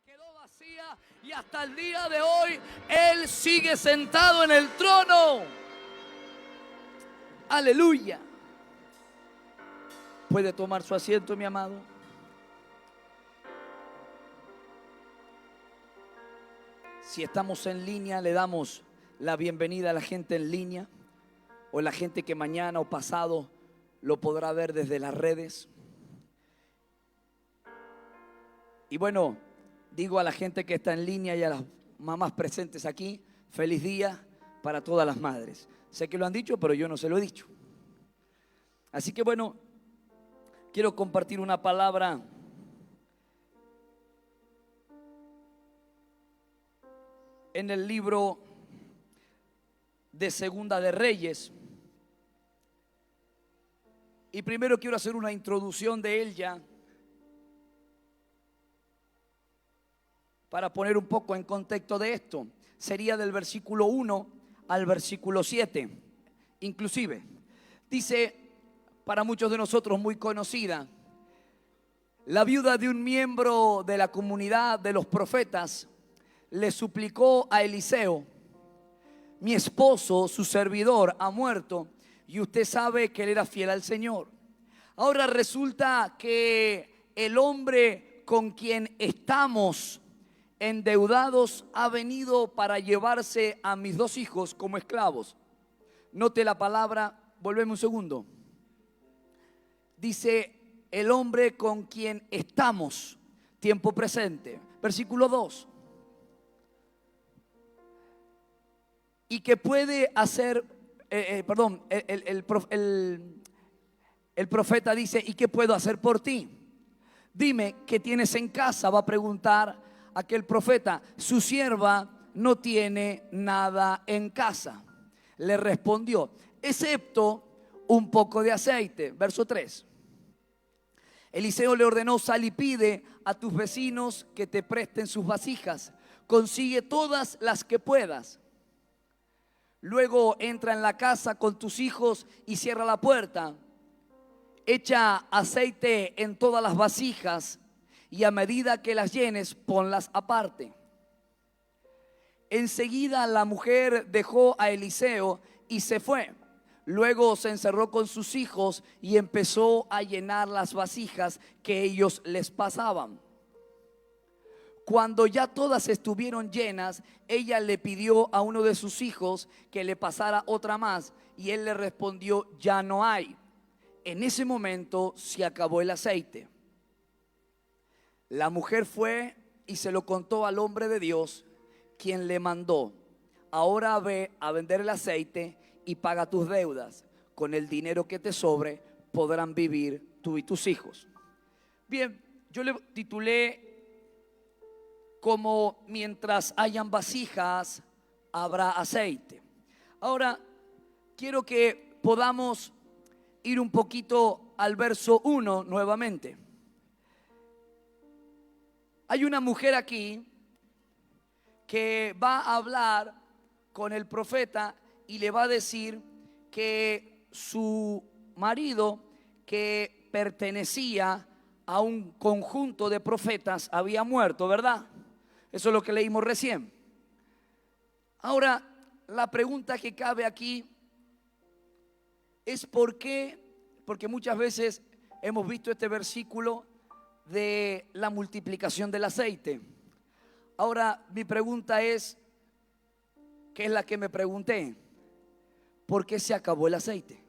quedó vacía y hasta el día de hoy Él sigue sentado en el trono. Aleluya. ¿Puede tomar su asiento, mi amado? Si estamos en línea, le damos la bienvenida a la gente en línea o la gente que mañana o pasado lo podrá ver desde las redes. Y bueno, digo a la gente que está en línea y a las mamás presentes aquí, feliz día para todas las madres. Sé que lo han dicho, pero yo no se lo he dicho. Así que bueno, quiero compartir una palabra en el libro de Segunda de Reyes. Y primero quiero hacer una introducción de él ya, para poner un poco en contexto de esto. Sería del versículo 1 al versículo 7. Inclusive, dice, para muchos de nosotros muy conocida, la viuda de un miembro de la comunidad de los profetas le suplicó a Eliseo: mi esposo, su servidor, ha muerto y usted sabe que él era fiel al Señor. Ahora resulta que el hombre con quien estamos endeudados ha venido para llevarse a mis dos hijos como esclavos. Note la palabra, volvemos un segundo. Dice el hombre con quien estamos, tiempo presente. Versículo 2. Y que puede hacer, el profeta dice: ¿y qué puedo hacer por ti? Dime, ¿qué tienes en casa? Va a preguntar aquel profeta. Su sierva no tiene nada en casa. Le respondió, excepto un poco de aceite. Verso 3. Eliseo le ordenó: sal y pide a tus vecinos que te presten sus vasijas. Consigue todas las que puedas. Luego entra en la casa con tus hijos y cierra la puerta. Echa aceite en todas las vasijas y a medida que las llenes, ponlas aparte. Enseguida la mujer dejó a Eliseo y se fue. Luego se encerró con sus hijos y empezó a llenar las vasijas que ellos les pasaban. Cuando ya todas estuvieron llenas, ella le pidió a uno de sus hijos que le pasara otra más, y él le respondió: ya no hay. En ese momento se acabó el aceite. La mujer fue y se lo contó al hombre de Dios, quien le mandó: ahora ve a vender el aceite y paga tus deudas. Con el dinero que te sobre podrán vivir tú y tus hijos. Bien, yo le titulé como mientras hayan vasijas, habrá aceite. Ahora, quiero que podamos ir un poquito al verso 1 nuevamente. Hay una mujer aquí que va a hablar con el profeta y le va a decir que su marido, que pertenecía a un conjunto de profetas, había muerto, ¿verdad? Eso es lo que leímos recién. Ahora, la pregunta que cabe aquí es ¿por qué? Porque muchas veces hemos visto este versículo de la multiplicación del aceite. Ahora, mi pregunta es, que es la que me pregunté: ¿por qué se acabó el aceite?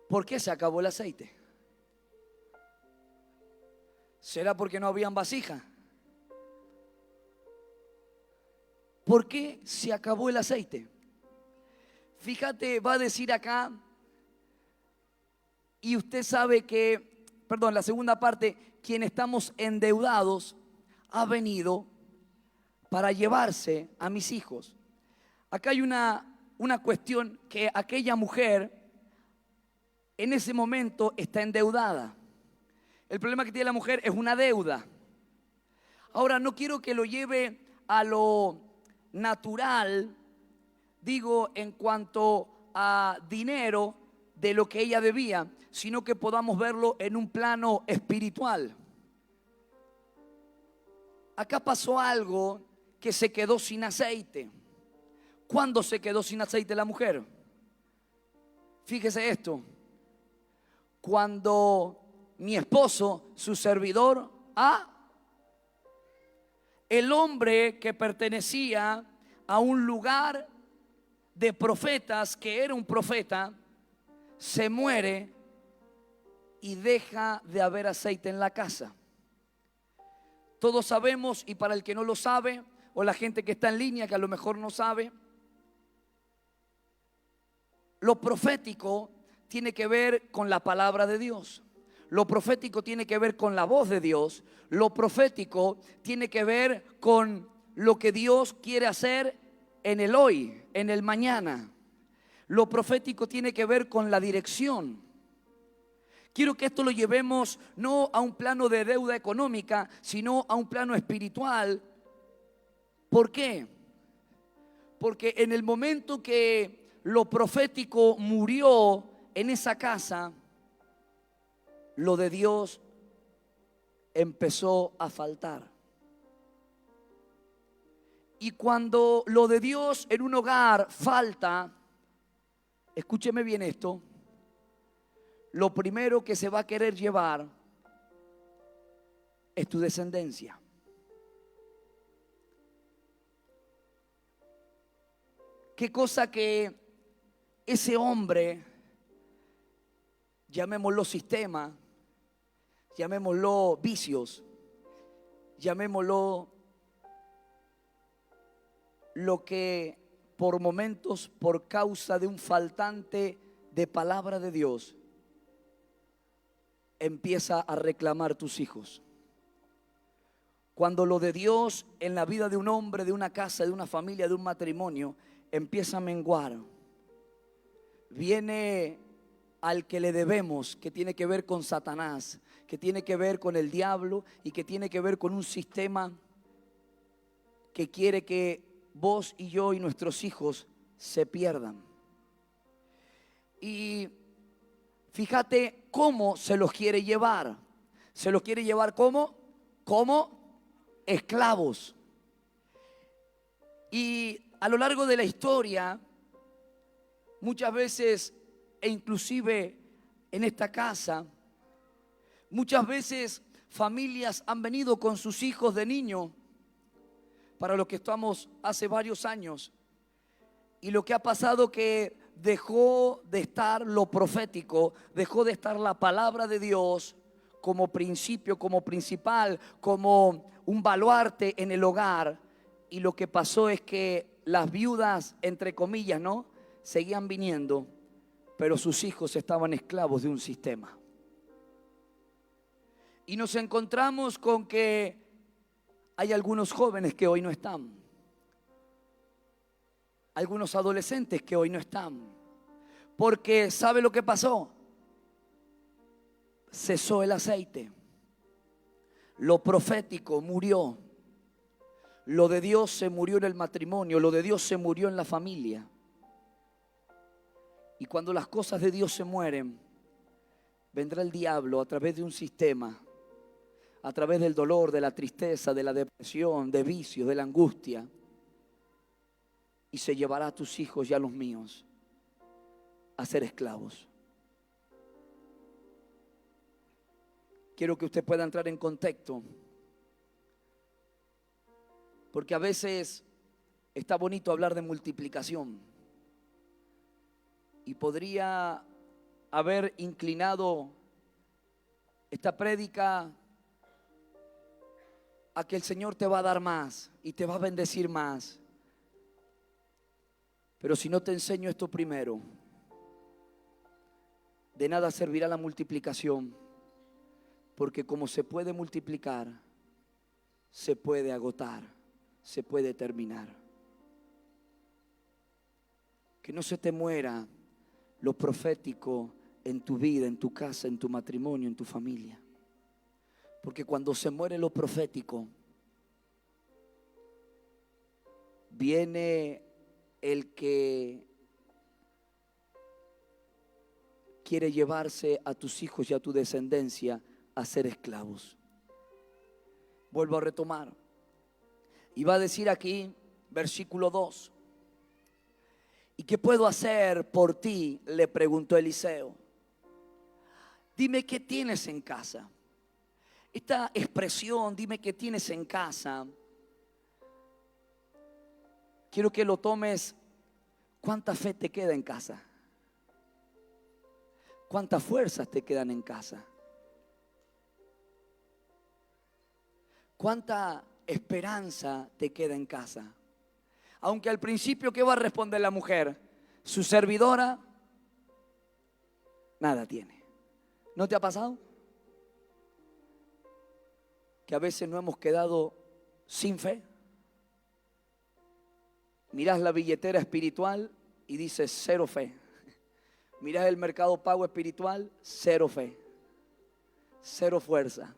¿Por qué se acabó el aceite? ¿Será porque no habían vasija? ¿Por qué se acabó el aceite? Fíjate, va a decir acá, y usted sabe que, la segunda parte, quien estamos endeudados ha venido para llevarse a mis hijos. Acá hay una cuestión, que aquella mujer en ese momento está endeudada. El problema que tiene la mujer es una deuda. Ahora, no quiero que lo lleve a lo natural, digo, en cuanto a dinero, de lo que ella debía, sino que podamos verlo en un plano espiritual. Acá pasó algo que se quedó sin aceite. ¿Cuándo se quedó sin aceite la mujer? Fíjese esto. Cuando mi esposo, su servidor, el hombre que pertenecía a un lugar de profetas, que era un profeta, se muere y deja de haber aceite en la casa. Todos sabemos, y para el que no lo sabe, o la gente que está en línea que a lo mejor no sabe, lo profético tiene que ver con la palabra de Dios. Lo profético tiene que ver con la voz de Dios. Lo profético tiene que ver con lo que Dios quiere hacer en el hoy, en el mañana. Lo profético tiene que ver con la dirección. Quiero que esto lo llevemos no a un plano de deuda económica, sino a un plano espiritual. ¿Por qué? Porque en el momento que lo profético murió en esa casa, lo de Dios empezó a faltar. Y cuando lo de Dios en un hogar falta, escúcheme bien esto, lo primero que se va a querer llevar es tu descendencia. Qué cosa que ese hombre, llamémoslo sistema, llamémoslo vicios, llamémoslo lo que por momentos, por causa de un faltante de palabra de Dios, empieza a reclamar tus hijos. Cuando lo de Dios en la vida de un hombre, de una casa, de una familia, de un matrimonio, empieza a menguar, viene al que le debemos, que tiene que ver con Satanás, que tiene que ver con el diablo y que tiene que ver con un sistema que quiere que vos y yo y nuestros hijos se pierdan. Y fíjate cómo se los quiere llevar. Se los quiere llevar como esclavos. Y a lo largo de la historia, muchas veces, e inclusive en esta casa, muchas veces familias han venido con sus hijos de niño, para los que estamos hace varios años, y lo que ha pasado que dejó de estar lo profético, dejó de estar la palabra de Dios como principio, como principal, como un baluarte en el hogar. Y lo que pasó es que las viudas, entre comillas, ¿no?, seguían viniendo, pero sus hijos estaban esclavos de un sistema. Y nos encontramos con que hay algunos jóvenes que hoy no están, algunos adolescentes que hoy no están, porque ¿sabe lo que pasó? Cesó el aceite, lo profético murió, lo de Dios se murió en el matrimonio, lo de Dios se murió en la familia. Y cuando las cosas de Dios se mueren, vendrá el diablo a través de un sistema, a través del dolor, de la tristeza, de la depresión, de vicios, de la angustia, y se llevará a tus hijos y a los míos a ser esclavos. Quiero que usted pueda entrar en contexto, porque a veces está bonito hablar de multiplicación y podría haber inclinado esta prédica a que el Señor te va a dar más y te va a bendecir más. Pero si no te enseño esto primero, de nada servirá la multiplicación, porque como se puede multiplicar, se puede agotar, se puede terminar. Que no se te muera lo profético en tu vida, en tu casa, en tu matrimonio, en tu familia. Porque cuando se muere lo profético, viene el que quiere llevarse a tus hijos y a tu descendencia a ser esclavos. Vuelvo a retomar. Y va a decir aquí, versículo 2. ¿Y qué puedo hacer por ti?, le preguntó Eliseo. Dime qué tienes en casa. Esta expresión, dime qué tienes en casa, quiero que lo tomes. ¿Cuánta fe te queda en casa? ¿Cuántas fuerzas te quedan en casa? ¿Cuánta esperanza te queda en casa? Aunque al principio, ¿qué va a responder la mujer? Su servidora nada tiene. ¿No te ha pasado? Que a veces no hemos quedado sin fe. Mirás la billetera espiritual y dices cero fe. Mirás el mercado pago espiritual, cero fe, cero fuerza,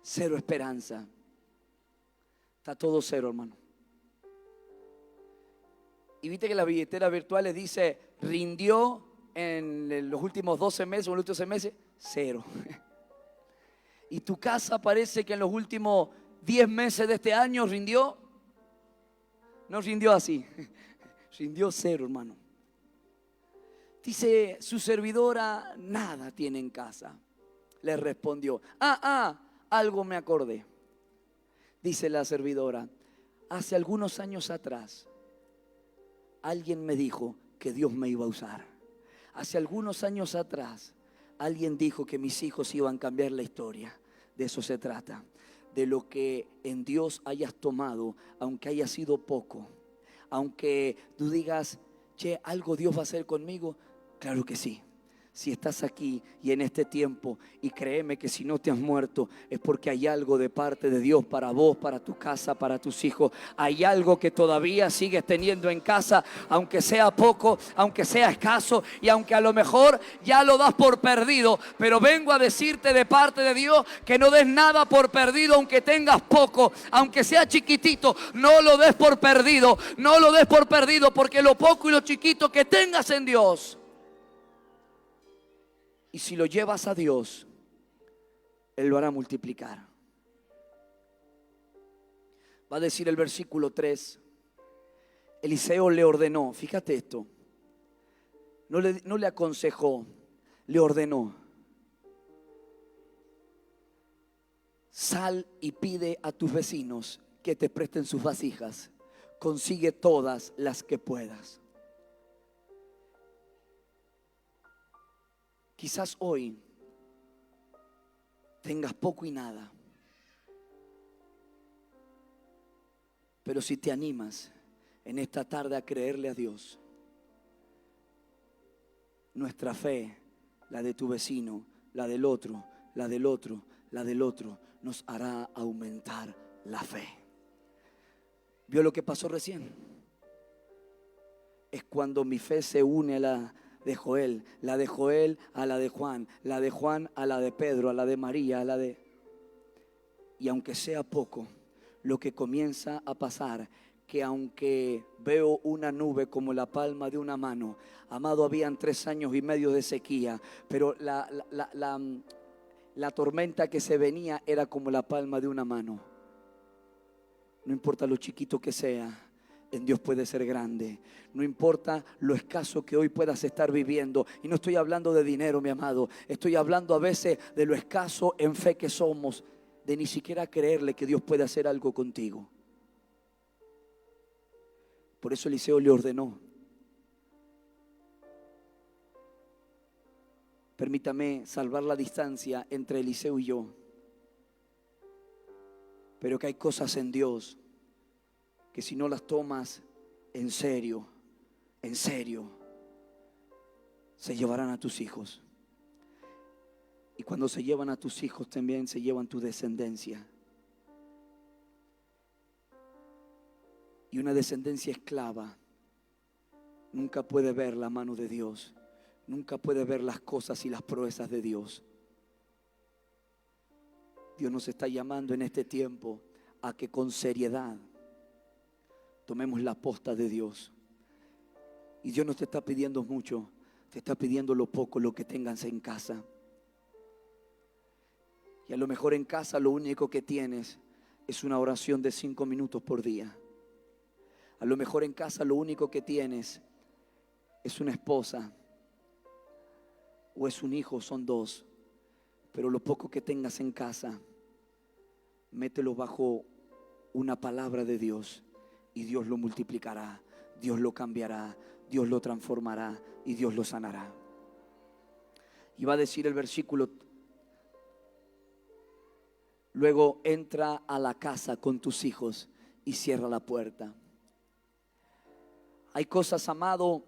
cero esperanza. Está todo cero, hermano. Y viste que las billeteras virtuales dice rindió en los últimos 12 meses o en los últimos 6 meses, cero. Y tu casa parece que en los últimos 10 meses de este año rindió. No rindió así, rindió cero, hermano. Dice, su servidora nada tiene en casa. Le respondió, algo me acordé. Dice la servidora, hace algunos años atrás, alguien me dijo que Dios me iba a usar. Hace algunos años atrás, alguien dijo que mis hijos iban a cambiar la historia. De eso se trata. De lo que en Dios hayas tomado, aunque haya sido poco, aunque tú digas, che, algo Dios va a hacer conmigo. Claro que sí. Si estás aquí y en este tiempo, y créeme que si no te has muerto, es porque hay algo de parte de Dios para vos, para tu casa, para tus hijos. Hay algo que todavía sigues teniendo en casa, aunque sea poco, aunque sea escaso, y aunque a lo mejor ya lo das por perdido. Pero vengo a decirte de parte de Dios que no des nada por perdido, aunque tengas poco, aunque sea chiquitito. No lo des por perdido, no lo des por perdido, porque lo poco y lo chiquito que tengas en Dios, y si lo llevas a Dios, Él lo hará multiplicar. Va a decir el versículo 3. Eliseo le ordenó, fíjate esto, no le aconsejó, le ordenó. Sal y pide a tus vecinos que te presten sus vasijas. Consigue todas las que puedas. Quizás hoy tengas poco y nada, pero si te animas en esta tarde a creerle a Dios, nuestra fe, la de tu vecino, la del otro, la del otro, la del otro, nos hará aumentar la fe. ¿Vio lo que pasó recién? Es cuando mi fe se une a la de Joel, la de Joel a la de Juan, la de Juan a la de Pedro, a la de María, a la de... Y aunque sea poco, lo que comienza a pasar, que aunque veo una nube como la palma de una mano, amado, habían 3 años y medio de sequía, pero la tormenta que se venía era como la palma de una mano. No importa lo chiquito que sea, en Dios puede ser grande. No importa lo escaso que hoy puedas estar viviendo. Y no estoy hablando de dinero, mi amado. Estoy hablando a veces de lo escaso en fe que somos, de ni siquiera creerle que Dios puede hacer algo contigo. Por eso Eliseo le ordenó. Permítame salvar la distancia entre Eliseo y yo. Pero que hay cosas en Dios que si no las tomas en serio, se llevarán a tus hijos. Y cuando se llevan a tus hijos, también se llevan tu descendencia. Y una descendencia esclava nunca puede ver la mano de Dios, nunca puede ver las cosas y las proezas de Dios. Dios nos está llamando en este tiempo a que con seriedad tomemos la posta de Dios. Y Dios nos está pidiendo mucho. te está pidiendo lo poco, lo que tengas en casa. Y a lo mejor en casa lo único que tienes es una oración de 5 minutos por día. A lo mejor en casa lo único que tienes es una esposa o es un hijo, son 2. Pero lo poco que tengas en casa, mételo bajo una palabra de Dios y Dios lo multiplicará, Dios lo cambiará, Dios lo transformará y Dios lo sanará. Y va a decir el versículo: luego entra a la casa con tus hijos y cierra la puerta. Hay cosas, amado,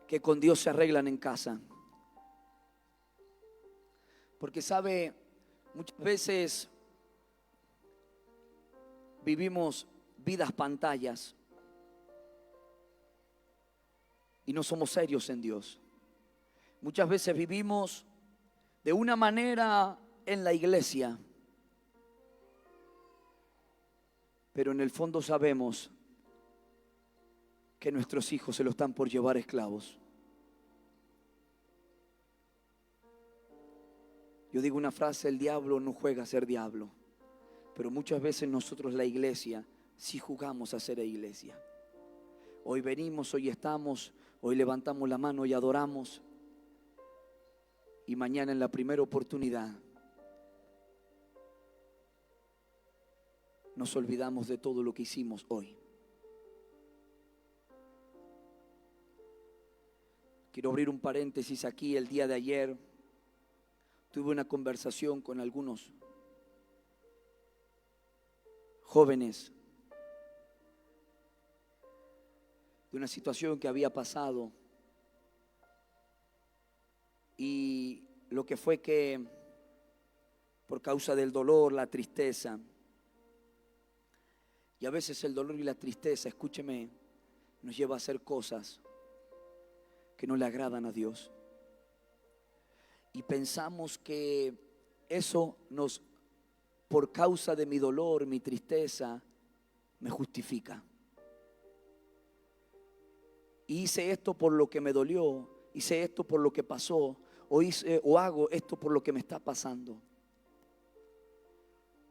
que con Dios se arreglan en casa. Porque sabe, muchas veces vivimos vidas pantallas y no somos serios en Dios. Muchas veces vivimos de una manera en la iglesia, pero en el fondo sabemos que nuestros hijos se lo están por llevar esclavos. Yo digo una frase: el diablo no juega a ser diablo, pero muchas veces nosotros, la iglesia, sí jugamos a ser iglesia. Hoy venimos, hoy estamos, hoy levantamos la mano y adoramos, y mañana en la primera oportunidad nos olvidamos de todo lo que hicimos hoy. Quiero abrir un paréntesis aquí. El día de ayer tuve una conversación con algunos jóvenes de una situación que había pasado, y lo que fue que por causa del dolor, la tristeza, y a veces el dolor y la tristeza, escúcheme, nos lleva a hacer cosas que no le agradan a Dios. Y pensamos que eso por causa de mi dolor, mi tristeza, me justifica. Y hice esto por lo que me dolió, hice esto por lo que pasó, o hago esto por lo que me está pasando.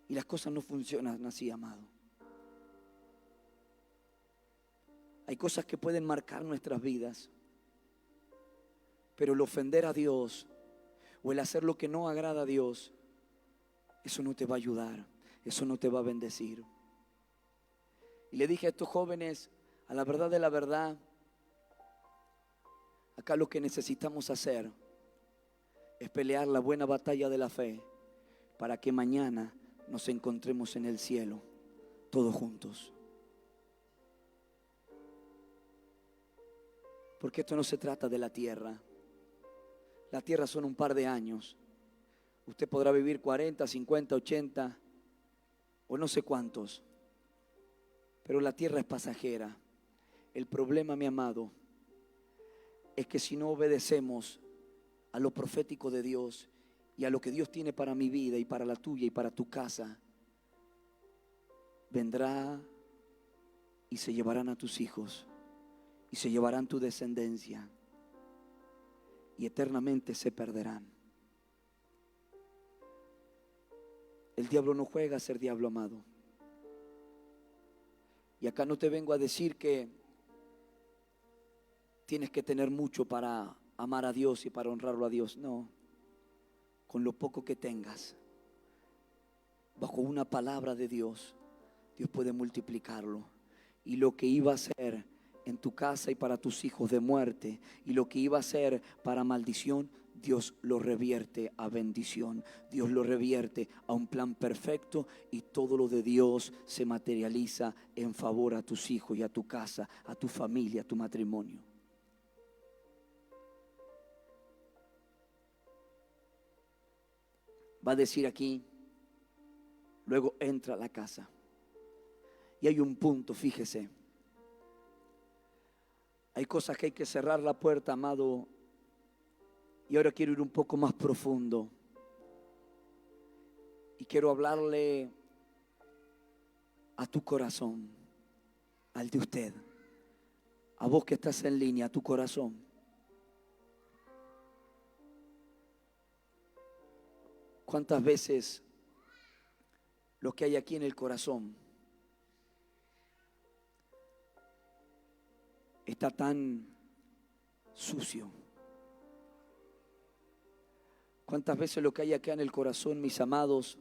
Y las cosas no funcionan así, amado. Hay cosas que pueden marcar nuestras vidas, pero el ofender a Dios o el hacer lo que no agrada a Dios, eso no te va a ayudar, eso no te va a bendecir. Y le dije a estos jóvenes, a la verdad de la verdad, acá lo que necesitamos hacer es pelear la buena batalla de la fe para que mañana nos encontremos en el cielo, todos juntos. Porque esto no se trata de la tierra. La tierra son un par de años. Usted podrá vivir 40, 50, 80 o no sé cuántos. Pero la tierra es pasajera. El problema, mi amado, es que si no obedecemos a lo profético de Dios y a lo que Dios tiene para mi vida y para la tuya y para tu casa, vendrá y se llevarán a tus hijos y se llevarán tu descendencia y eternamente se perderán. El diablo no juega a ser diablo, amado. Y acá no te vengo a decir que tienes que tener mucho para amar a Dios y para honrarlo a Dios. No, con lo poco que tengas, bajo una palabra de Dios, Dios puede multiplicarlo. Y lo que iba a ser en tu casa y para tus hijos de muerte, y lo que iba a ser para maldición, Dios lo revierte a bendición. Dios lo revierte a un plan perfecto, y todo lo de Dios se materializa en favor a tus hijos y a tu casa, a tu familia, a tu matrimonio. Va a decir aquí, luego entra a la casa. Y hay un punto, fíjese. Hay cosas que hay que cerrar la puerta, amado. Y ahora quiero ir un poco más profundo. Y quiero hablarle a tu corazón, al de usted. A vos que estás en línea, a tu corazón. ¿Cuántas veces lo que hay aquí en el corazón está tan sucio? ¿Cuántas veces lo que hay acá en el corazón, mis amados,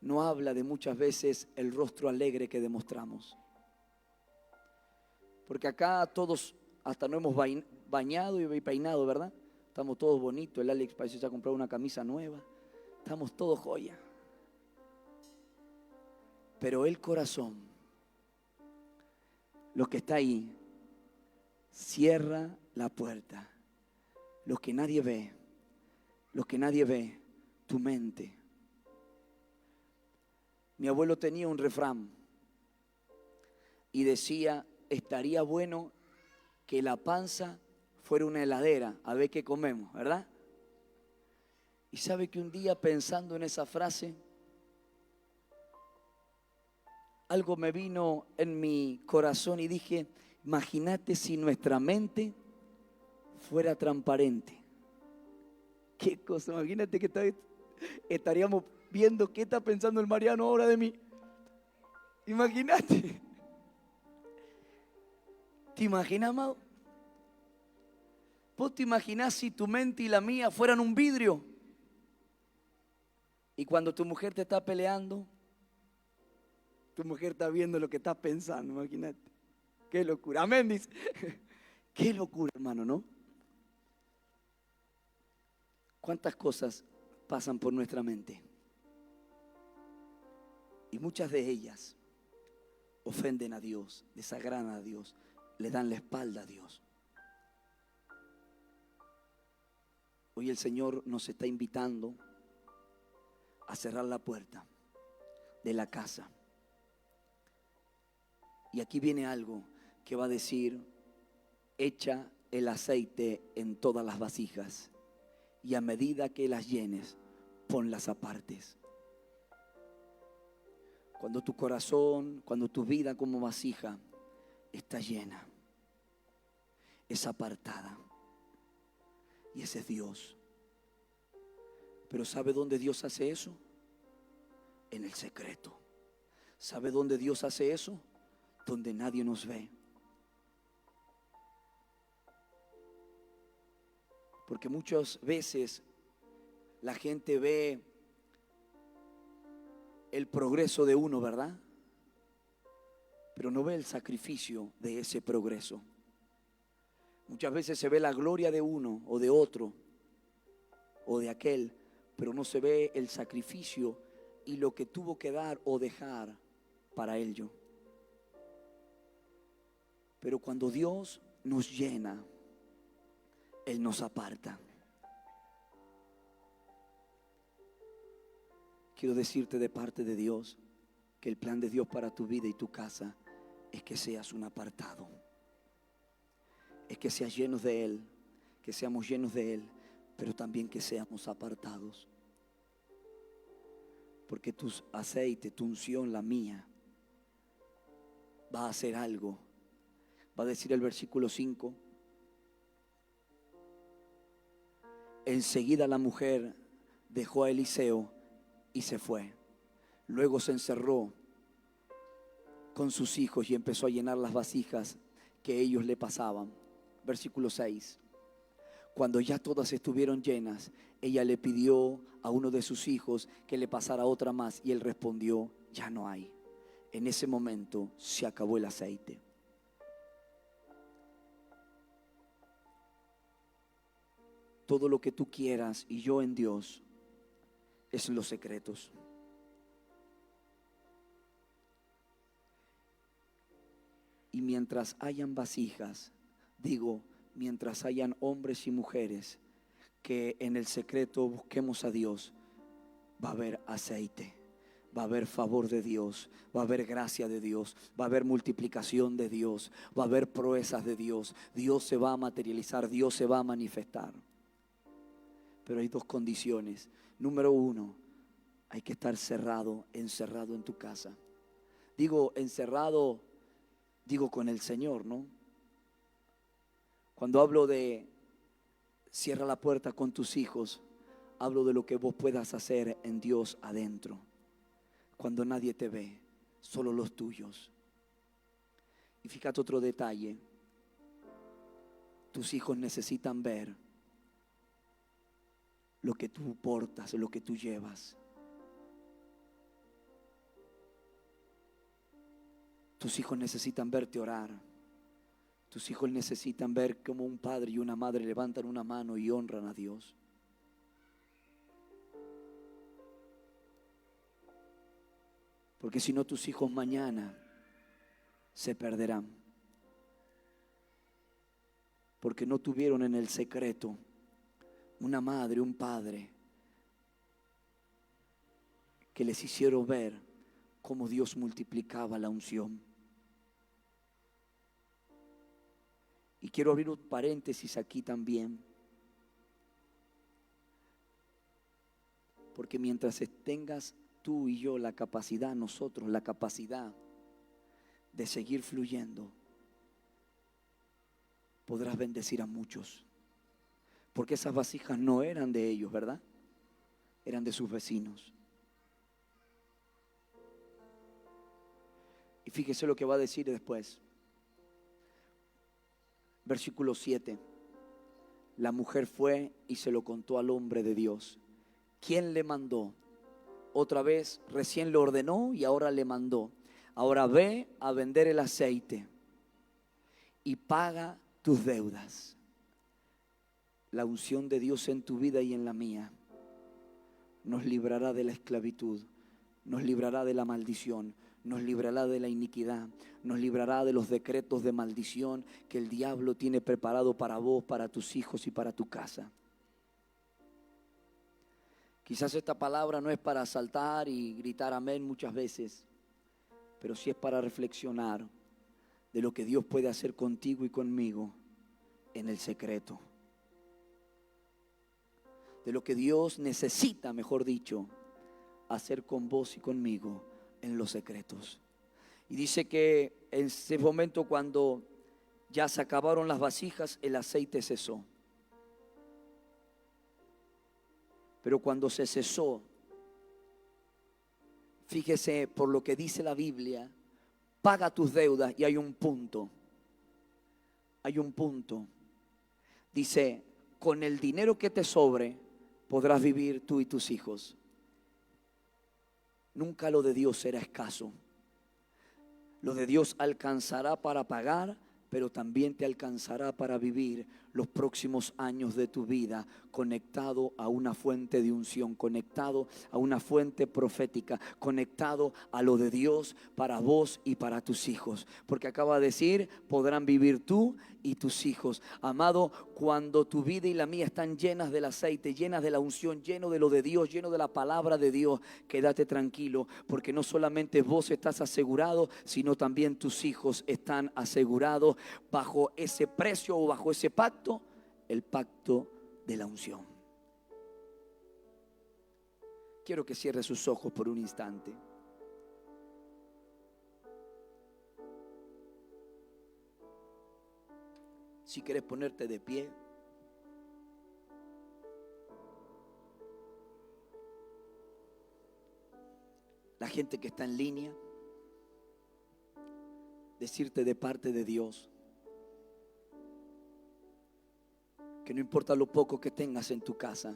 no habla de muchas veces el rostro alegre que demostramos? Porque acá todos hasta no hemos bañado y peinado, ¿verdad? Estamos todos bonitos. El Alex parece que se ha comprado una camisa nueva. Estamos todos joya. Pero el corazón, lo que está ahí, cierra la puerta. Lo que nadie ve, tu mente. Mi abuelo tenía un refrán y decía: estaría bueno que la panza fuera una heladera, a ver qué comemos, ¿verdad? Y sabe que un día, pensando en esa frase, algo me vino en mi corazón y dije: imagínate si nuestra mente fuera transparente. ¿Qué cosa? Imagínate que estaríamos viendo qué está pensando el Mariano ahora de mí. Imagínate. ¿Te imaginas, amado? ¿Vos te imaginás si tu mente y la mía fueran un vidrio? Y cuando tu mujer te está peleando, tu mujer está viendo lo que estás pensando, imagínate. Qué locura. Amén, dice. Qué locura, hermano, ¿no? ¿Cuántas cosas pasan por nuestra mente? Y muchas de ellas ofenden a Dios, desagradan a Dios, le dan la espalda a Dios. Hoy el Señor nos está invitando a cerrar la puerta de la casa. Y aquí viene algo que va a decir: echa el aceite en todas las vasijas y a medida que las llenes, ponlas aparte. Cuando tu corazón, cuando tu vida como vasija está llena, es apartada. Y ese es Dios. Pero ¿sabe dónde Dios hace eso? En el secreto. ¿Sabe dónde Dios hace eso? Donde nadie nos ve. Porque muchas veces la gente ve el progreso de uno, ¿verdad? Pero no ve el sacrificio de ese progreso. Muchas veces se ve la gloria de uno o de otro o de aquel, pero no se ve el sacrificio y lo que tuvo que dar o dejar para ello. Pero cuando Dios nos llena, Él nos aparta. Quiero decirte de parte de Dios que el plan de Dios para tu vida y tu casa es que seas un apartado. Es que seas llenos de Él, que seamos llenos de Él, pero también que seamos apartados. Porque tu aceite, tu unción, la mía, va a hacer algo. Va a decir el versículo 5. Enseguida la mujer dejó a Eliseo y se fue. Luego se encerró con sus hijos y empezó a llenar las vasijas que ellos le pasaban. Versículo 6. Cuando ya todas estuvieron llenas, ella le pidió a uno de sus hijos que le pasara otra más y él respondió: ya no hay. En ese momento se acabó el aceite. Todo lo que tú quieras y yo en Dios es en los secretos. Y mientras hayan vasijas, mientras hayan hombres y mujeres que en el secreto busquemos a Dios, va a haber aceite, va a haber favor de Dios, va a haber gracia de Dios, va a haber multiplicación de Dios, va a haber proezas de Dios. Dios se va a materializar, Dios se va a manifestar. Pero hay dos condiciones. Número 1, hay que estar encerrado en tu casa. Digo encerrado, con el Señor, ¿no? Cuando hablo de cierra la puerta con tus hijos, hablo de lo que vos puedas hacer en Dios adentro, cuando nadie te ve, solo los tuyos. Y fíjate otro detalle, tus hijos necesitan ver lo que tú portas, lo que tú llevas. Tus hijos necesitan verte orar. Tus hijos necesitan ver cómo un padre y una madre levantan una mano y honran a Dios. Porque si no, tus hijos mañana se perderán. Porque no tuvieron en el secreto una madre, un padre que les hicieron ver cómo Dios multiplicaba la unción. Y quiero abrir un paréntesis aquí también. Porque mientras tengas tú y yo la capacidad, nosotros la capacidad de seguir fluyendo, podrás bendecir a muchos. Porque esas vasijas no eran de ellos, ¿verdad? Eran de sus vecinos. Y fíjese lo que va a decir después. Versículo 7. La mujer fue y se lo contó al hombre de Dios. ¿Quién le mandó? Otra vez, recién le ordenó y ahora le mandó. Ahora ve a vender el aceite y paga tus deudas. La unción de Dios en tu vida y en la mía nos librará de la esclavitud, nos librará de la maldición, nos librará de la iniquidad, nos librará de los decretos de maldición que el diablo tiene preparado para vos, para tus hijos y para tu casa. Quizás esta palabra no es para saltar y gritar amén muchas veces, pero sí es para reflexionar de lo que Dios puede hacer contigo y conmigo en el secreto. De lo que Dios necesita, mejor dicho, hacer con vos y conmigo en los secretos. Y dice que en ese momento, cuando ya se acabaron las vasijas, el aceite cesó. Pero cuando se cesó, fíjese por lo que dice la Biblia, paga tus deudas. Y hay un punto. Hay un punto. Dice, con el dinero que te sobre podrás vivir tú y tus hijos. Nunca lo de Dios será escaso. Lo de Dios alcanzará para pagar, pero también te alcanzará para vivir los próximos años de tu vida conectado a una fuente de unción, conectado a una fuente profética, conectado a lo de Dios para vos y para tus hijos. Porque acaba de decir, podrán vivir tú y tus hijos. Amado, cuando tu vida y la mía están llenas del aceite, llenas de la unción, lleno de lo de Dios, lleno de la palabra de Dios, quédate tranquilo, porque no solamente vos estás asegurado, sino también tus hijos están asegurados bajo ese precio o bajo ese pacto, el pacto de la unción. Quiero que cierre sus ojos por un instante. Si quieres ponerte de pie. La gente que está en línea, decirte de parte de Dios que no importa lo poco que tengas en tu casa,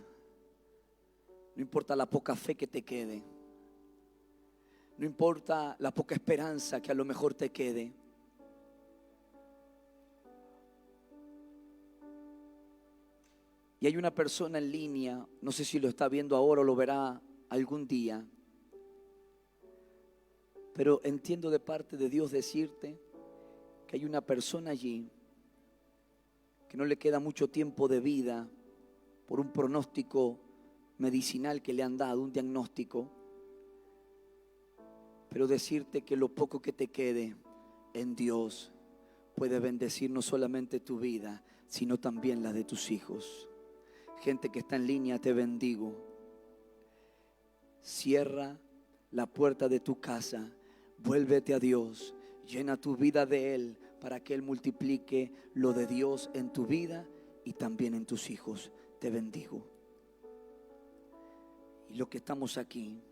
no importa la poca fe que te quede, no importa la poca esperanza que a lo mejor te quede, y hay una persona en línea, no sé si lo está viendo ahora o lo verá algún día, pero entiendo de parte de Dios decirte que hay una persona allí que no le queda mucho tiempo de vida por un pronóstico medicinal que le han dado, un diagnóstico, pero decirte que lo poco que te quede en Dios puede bendecir no solamente tu vida, sino también la de tus hijos. Gente que está en línea, te bendigo. Cierra la puerta de tu casa, vuélvete a Dios, llena tu vida de Él para que Él multiplique lo de Dios en tu vida y también en tus hijos. Te bendigo. los que estamos aquí,